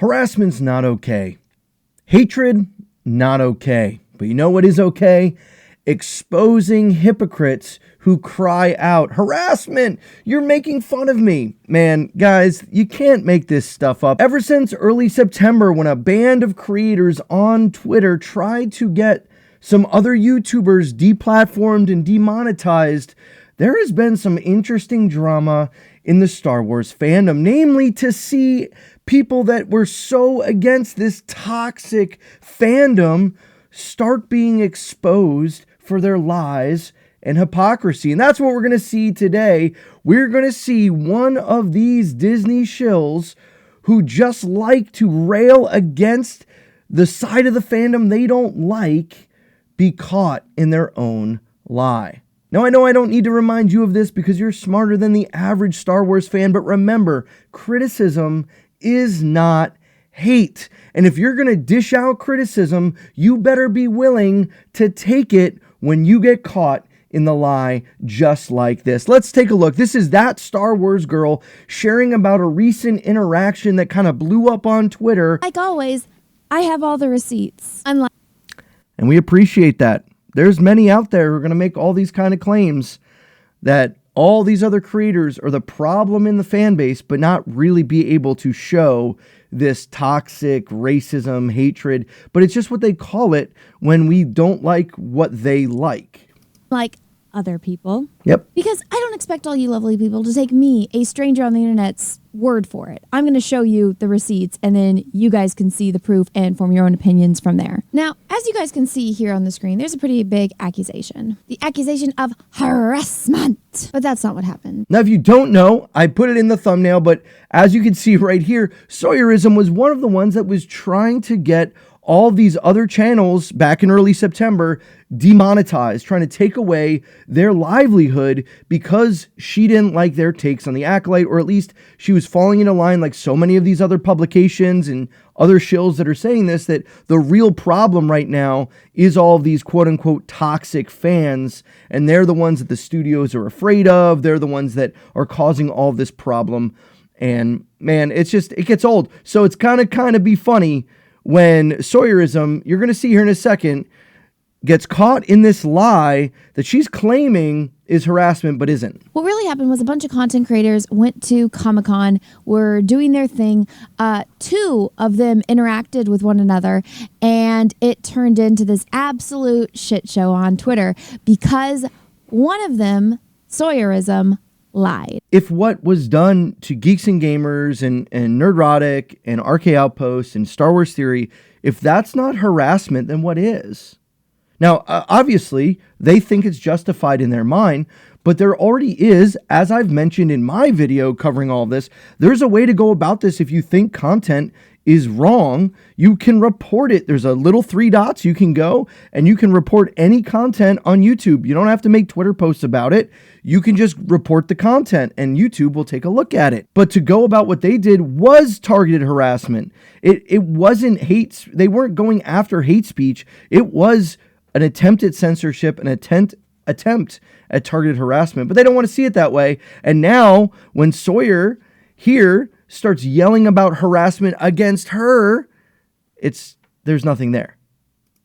Harassment's not okay. Hatred, not okay. But you know what is okay? Exposing hypocrites who cry out, harassment, you're making fun of me. Man, guys, you can't make this stuff up. Ever since early September, when a band of creators on Twitter tried to get some other YouTubers deplatformed and demonetized, there has been some interesting drama in the Star Wars fandom, namely to see people that were so against this toxic fandom start being exposed for their lies and hypocrisy. And that's what we're going to see today. We're going to see one of these Disney shills who just like to rail against the side of the fandom they don't like be caught in their own lie. Now, I know I don't need to remind you of this because you're smarter than the average Star Wars fan, but remember, criticism is not hate. And if you're going to dish out criticism, you better be willing to take it when you get caught in the lie just like this. Let's take a look. This is that Star Wars girl sharing about a recent interaction that kind of blew up on Twitter. Like always, I have all the receipts. And we appreciate that. There's many out there who are going to make all these kind of claims that all these other creators are the problem in the fan base, but not really be able to show this toxic racism, hatred. But it's just what they call it when we don't like what they like. Like other people. Yep. Because I don't expect all you lovely people to take me, a stranger on the internet's word for it. I'm going to show you the receipts and then you guys can see the proof and form your own opinions from there. Now, as you guys can see here on the screen, there's a pretty big accusation. The accusation of harassment. But that's not what happened. Now, if you don't know, I put it in the thumbnail, but as you can see right here, Sawyerism was one of the ones that was trying to get all these other channels back in early September demonetized, trying to take away their livelihood because she didn't like their takes on the Acolyte, or at least she was falling into line like so many of these other publications and other shills that are saying this, that the real problem right now is all of these quote unquote toxic fans, and they're the ones that the studios are afraid of. They're the ones that are causing all of this problem. And man, it gets old. So it's kind of be funny when Sawyerism, you're going to see here in a second, gets caught in this lie that she's claiming is harassment, but isn't. What really happened was a bunch of content creators went to Comic-Con, were doing their thing. Two of them interacted with one another, and it turned into this absolute shit show on Twitter because one of them, Sawyerism, lied. If what was done to Geeks and Gamers and Nerdrotic and RK Outpost and Star Wars Theory, if that's not harassment, then what is? Now, obviously, they think it's justified in their mind, but there already is, as I've mentioned in my video covering all this, there's a way to go about this. If you think content is wrong, you can report it. There's a little 3 dots. You can go and you can report any content on YouTube. You don't have to make Twitter posts about it. You can just report the content and YouTube will take a look at it. But to go about what they did was targeted harassment. It wasn't hate. They weren't going after hate speech. It was an attempt at censorship, an attempt at targeted harassment, but they don't want to see it that way. And now when Sawyer here starts yelling about harassment against her, there's nothing there.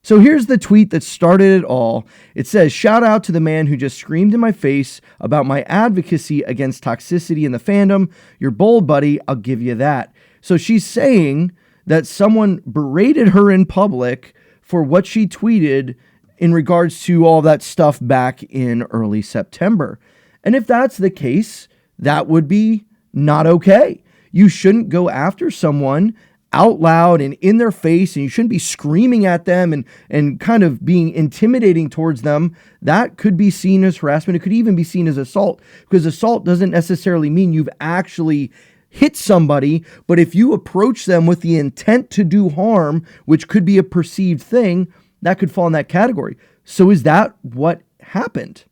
So here's the tweet that started it all. It says, "Shout out to the man who just screamed in my face about my advocacy against toxicity in the fandom. You're bold, buddy. I'll give you that." So she's saying that someone berated her in public for what she tweeted in regards to all that stuff back in early September. And if that's the case, that would be not okay. You shouldn't go after someone out loud and in their face, and you shouldn't be screaming at them and kind of being intimidating towards them. That could be seen as harassment. It could even be seen as assault, because assault doesn't necessarily mean you've actually hit somebody, but if you approach them with the intent to do harm, which could be a perceived thing, that could fall in that category. So is that what happened?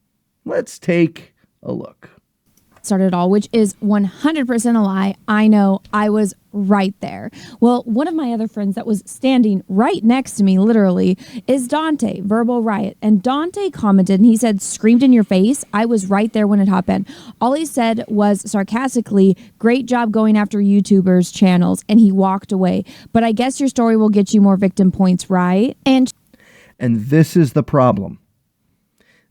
Let's take a look. started it all, which is 100% a lie. I know, I was right there. Well, one of my other friends that was standing right next to me, literally, is Dante, Verbal Riot. And Dante commented and he said, screamed in your face. I was right there when it happened. All he said was sarcastically, great job going after YouTubers' channels. And he walked away. But I guess your story will get you more victim points, right? And this is the problem.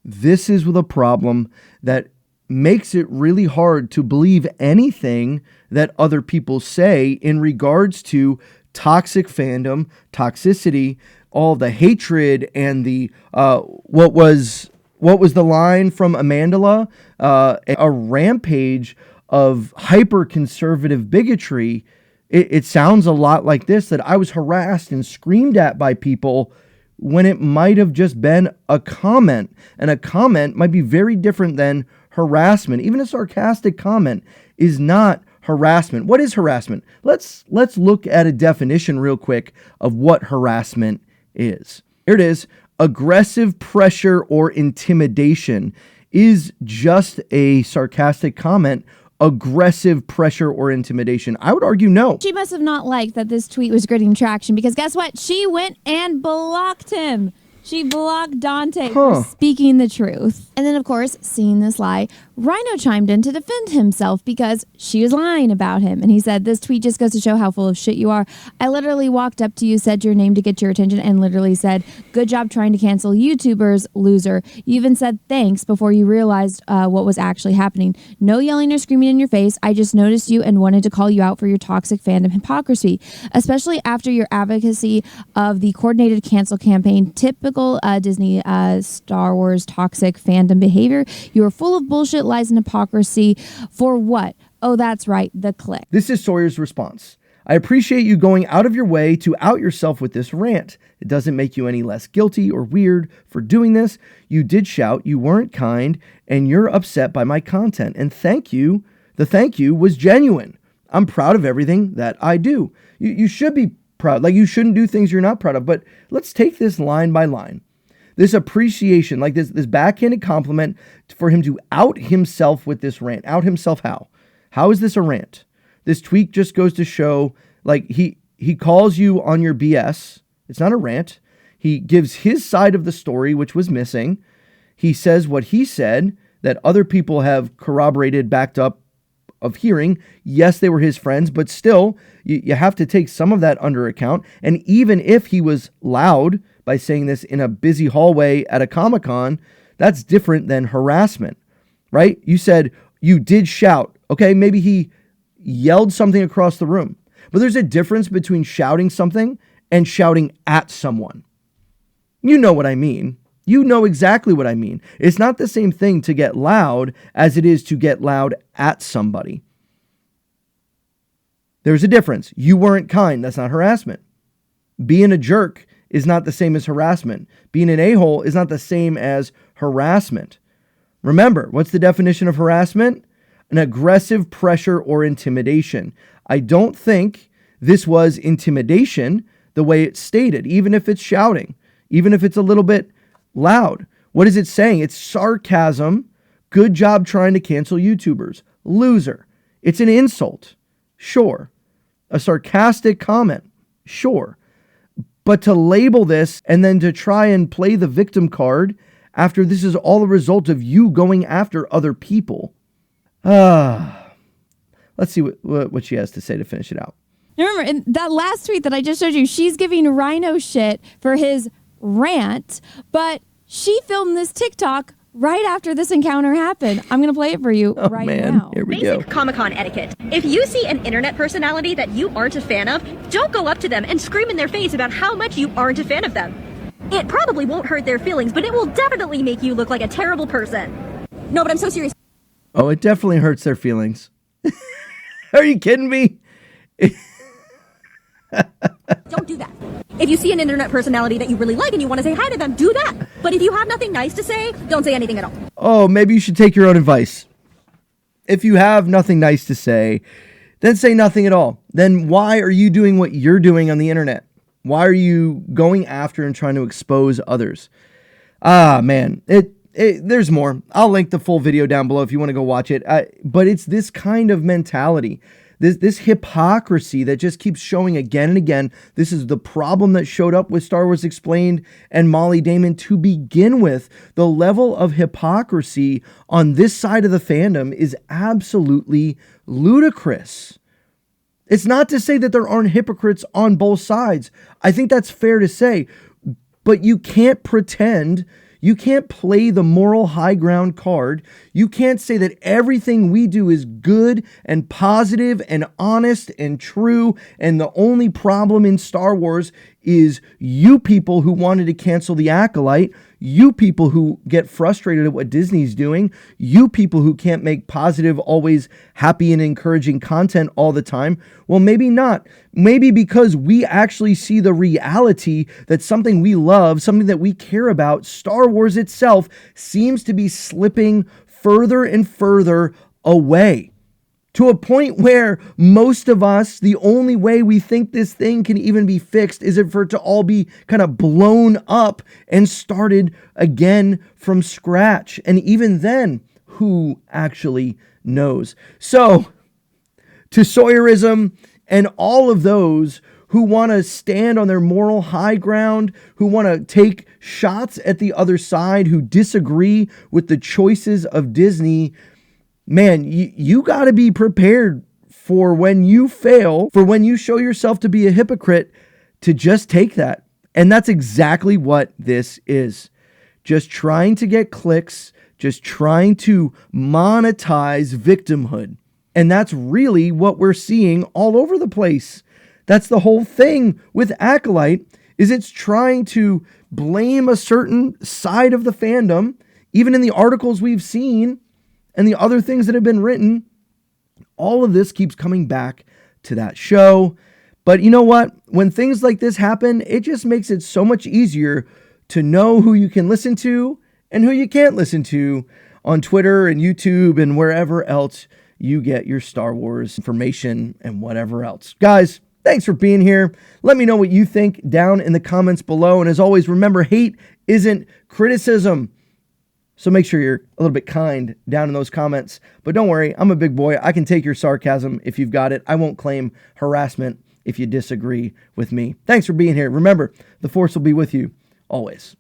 This is the problem that makes it really hard to believe anything that other people say in regards to toxic fandom, toxicity, all the hatred, and the what was the line from Amandala? A rampage of hyper conservative bigotry. It sounds a lot like this, that I was harassed and screamed at by people when it might have just been a comment, and a comment might be very different than harassment. Even a sarcastic comment is not harassment. What is harassment? Let's look at a definition real quick of what harassment is. Here it is. Aggressive pressure or intimidation. Is just a sarcastic comment aggressive pressure or intimidation? I would argue no. she must have not liked that this tweet was getting traction, because guess what? She went and blocked him. She blocked Dante for speaking the truth. And then, of course, seeing this lie, Rhino chimed in to defend himself because she was lying about him. And he said, this tweet just goes to show how full of shit you are. I literally walked up to you, said your name to get your attention, and literally said, good job trying to cancel YouTubers, loser. You even said thanks before you realized what was actually happening. No yelling or screaming in your face. I just noticed you and wanted to call you out for your toxic fandom hypocrisy, especially after your advocacy of the coordinated cancel campaign. Typical Disney Star Wars toxic fandom behavior. You are full of bullshit, lies, and hypocrisy. For what? Oh, that's right, the click. This is Sawyer's response. I appreciate you going out of your way to out yourself with this rant. It doesn't make you any less guilty or weird for doing this. You did shout, you weren't kind, and you're upset by my content. And thank you. The thank you was genuine. I'm proud of everything that I do. You should be proud. Like, you shouldn't do things you're not proud of. But let's take this line by line. This appreciation, like this backhanded compliment for him to out himself with this rant. Out himself how? How is this a rant? This tweet just goes to show, like, he calls you on your BS. It's not a rant. He gives his side of the story, which was missing. He says what he said that other people have corroborated, backed up of hearing. Yes, they were his friends, but still, you have to take some of that under account. And even if he was loud by saying this in a busy hallway at a Comic-Con, that's different than harassment, right? You said you did shout. Okay, maybe he yelled something across the room. But there's a difference between shouting something and shouting at someone. You know what I mean. You know exactly what I mean. It's not the same thing to get loud as it is to get loud at somebody. There's a difference. You weren't kind. That's not harassment. Being a jerk is not the same as harassment. Being an a-hole is not the same as harassment. Remember, what's the definition of harassment? An aggressive pressure or intimidation. I don't think this was intimidation the way it's stated, even if it's shouting, even if it's a little bit loud. What is it saying? It's sarcasm. Good job trying to cancel YouTubers. Loser. It's an insult. Sure. A sarcastic comment. Sure. But to label this and then to try and play the victim card after this is all a result of you going after other people. Let's see what she has to say to finish it out. Remember, in that last tweet that I just showed you, she's giving Rhino shit for his rant, but she filmed this TikTok right after this encounter happened. I'm going to play it for you now. Here we go. Basic Comic-Con etiquette. If you see an internet personality that you aren't a fan of, don't go up to them and scream in their face about how much you aren't a fan of them. It probably won't hurt their feelings, but it will definitely make you look like a terrible person. No, but I'm so serious. Oh, it definitely hurts their feelings. Are you kidding me? Don't do that. If you see an internet personality that you really like and you want to say hi to them, do that. But if you have nothing nice to say, don't say anything at all. Oh, maybe you should take your own advice. If you have nothing nice to say, then say nothing at all. Then why are you doing what you're doing on the internet? Why are you going after and trying to expose others? Man, there's more. I'll link the full video down below if you want to go watch it. But it's this kind of mentality, this hypocrisy that just keeps showing again and again. This is the problem that showed up with Star Wars Explained and Molly Damon to begin with. The level of hypocrisy on this side of the fandom is absolutely ludicrous. It's not to say that there aren't hypocrites on both sides. I think that's fair to say. But you can't pretend, you can't play the moral high ground card. You can't say that everything we do is good and positive and honest and true, and the only problem in Star Wars is you people who wanted to cancel The Acolyte, you people who get frustrated at what Disney's doing, you people who can't make positive, always happy and encouraging content all the time. Well, maybe not. Maybe because we actually see the reality that something we love, something that we care about, Star Wars itself, seems to be slipping further and further away. To a point where most of us, the only way we think this thing can even be fixed is for it to all be kind of blown up and started again from scratch. And even then, who actually knows? So, to Sawyerism and all of those who want to stand on their moral high ground, who want to take shots at the other side, who disagree with the choices of Disney, man, you got to be prepared for when you fail, for when you show yourself to be a hypocrite, to just take that. And that's exactly what this is. Just trying to get clicks, just trying to monetize victimhood. And that's really what we're seeing all over the place. That's the whole thing with Acolyte, is it's trying to blame a certain side of the fandom, even in the articles we've seen, and the other things that have been written. All of this keeps coming back to that show. But you know what? When things like this happen, it just makes it so much easier to know who you can listen to and who you can't listen to on Twitter and YouTube and wherever else you get your Star Wars information and whatever else. Guys, thanks for being here. Let me know what you think down in the comments below. And as always, remember, hate isn't criticism. So make sure you're a little bit kind down in those comments. But don't worry, I'm a big boy. I can take your sarcasm if you've got it. I won't claim harassment if you disagree with me. Thanks for being here. Remember, the Force will be with you always.